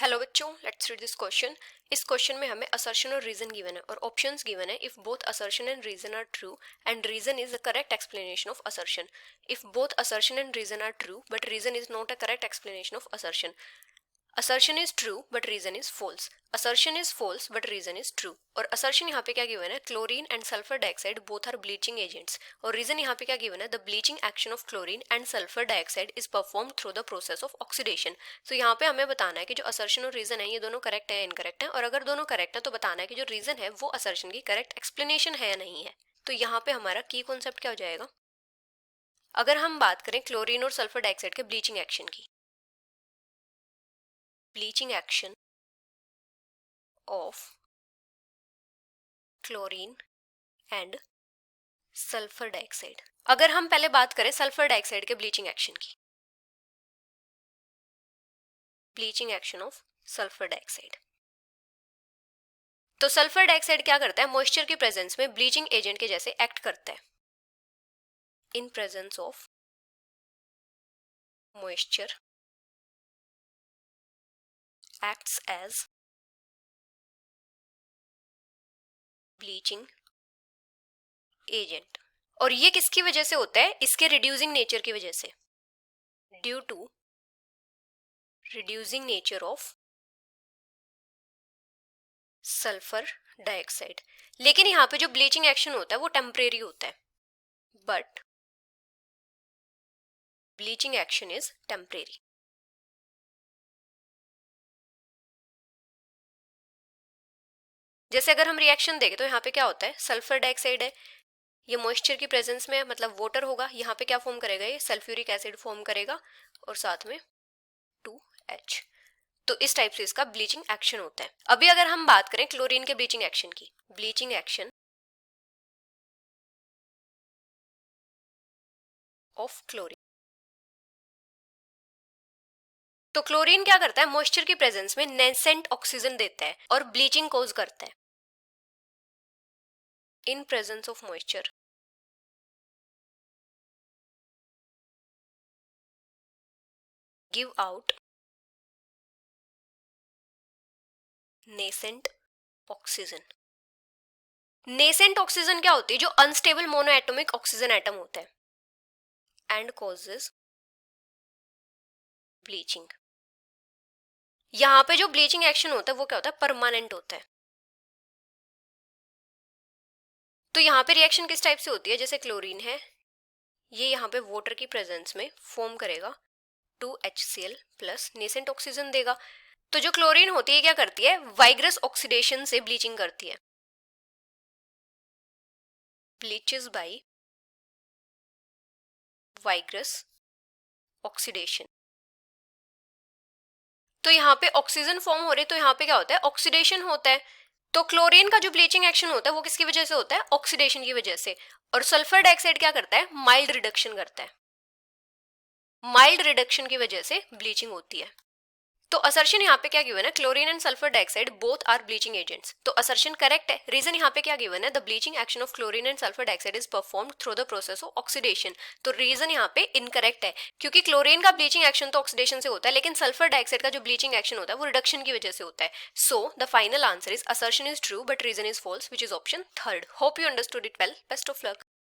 Hello बच्चों, let's read this question. इस question में हमें असर्शन और रीजन गिवन है और ऑप्शंस गिवन है if both assertion and reason are true and reason is the correct explanation of assertion. If both assertion and reason are true but reason is not a correct explanation of assertion. Assertion is true but reason is false. Assertion is false but reason is true. और assertion यहाँ पे क्या given है, chlorine and sulphur dioxide both are bleaching agents. और reason यहाँ पे क्या given है, the bleaching action of chlorine and sulphur dioxide is perform through the process of oxidation. तो यहाँ पे हमें बताना है कि जो असर्शन और रीजन है ये दोनों करेक्ट है या इनकरेक्ट है, और अगर दोनों करेक्ट है तो बताना है कि जो रीजन है वो असर्शन की करेक्ट एक्सप्लेनेशन है या नहीं है। तो यहाँ पे हमारा की कॉन्सेप्ट क्या हो जाएगा, अगर हम बात करें क्लोरीन और सल्फर डाइऑक्साइड के ब्लीचिंग एक्शन की, bleaching action of chlorine and sulphur dioxide. अगर हम पहले बात करें सल्फर डाइऑक्साइड के ब्लीचिंग एक्शन की, bleaching action of sulphur dioxide, तो सल्फर डाइऑक्साइड क्या करता है, मॉइस्चर के प्रेजेंस में ब्लीचिंग एजेंट के जैसे एक्ट करता है। In presence of moisture acts as bleaching agent. और ये किसकी वजह से होता है, इसके रिड्यूसिंग नेचर की वजह से, due to reducing nature of sulphur dioxide. लेकिन यहाँ पे जो ब्लीचिंग एक्शन होता है वो टेम्परेरी होता है, but bleaching action is temporary. जैसे अगर हम रिएक्शन देखें तो यहाँ पे क्या होता है, सल्फर डाइऑक्साइड है, ये मॉइस्चर की प्रेजेंस में मतलब वाटर होगा, यहाँ पे क्या फॉर्म करेगा, ये सल्फ्यूरिक एसिड फॉर्म करेगा और साथ में 2H। तो इस टाइप से इसका ब्लीचिंग एक्शन होता है। अभी अगर हम बात करें क्लोरीन के ब्लीचिंग एक्शन की, ब्लीचिंग एक्शन ऑफ क्लोरीन, तो क्लोरीन क्या करता है, मॉइस्चर की प्रेजेंस में नेसेंट ऑक्सीजन देता है और ब्लीचिंग कोज करता है। In presence of moisture give out nascent oxygen. Nascent oxygen क्या होती है, जो अनस्टेबल मोनोएटॉमिक ऑक्सीजन एटम होता है एंड कॉजेज ब्लीचिंग। यहाँ पे जो ब्लीचिंग एक्शन होता है वो क्या होता है, परमानेंट होता है। तो यहाँ पे रिएक्शन किस टाइप से होती है, जैसे क्लोरीन है, ये यहाँ पे वाटर की प्रेजेंस में फॉर्म करेगा 2HCl प्लस नेसेंट ऑक्सीजन देगा। तो जो क्लोरीन होती है क्या करती है, वाइग्रस ऑक्सीडेशन से ब्लीचिंग करती है, ब्लीचेस बाय वाइग्रस ऑक्सीडेशन। तो यहाँ पे ऑक्सीजन फॉर्म हो रही है, तो यहाँ पे क्या होता है, ऑक्सीडेशन होता है। तो क्लोरीन का जो ब्लीचिंग एक्शन होता है वो किसकी वजह से होता है, ऑक्सीडेशन की वजह से। और सल्फर डाइऑक्साइड क्या करता है, माइल्ड रिडक्शन करता है, माइल्ड रिडक्शन की वजह से ब्लीचिंग होती है। तो असर्शन यहाँ पे क्या गिवन है, chlorine and sulphur dioxide both are bleaching agents. तो असर्शन करेक्ट है। रीजन यहाँ पे क्या गिवन है, the bleaching action of chlorine and sulphur dioxide is performed through the process of oxidation. तो रीजन यहाँ पे इनकरेक्ट है, क्योंकि क्लोरीन का ब्लीचिंग एक्शन तो ऑक्सीडेशन से होता है, लेकिन सल्फर डाइऑक्साइड का जो ब्लीचिंग एक्शन होता है वो रिडक्शन की वजह से होता है। So the final answer is assertion is true but reason is false, which is option third. Hope you understood it well. Best of luck.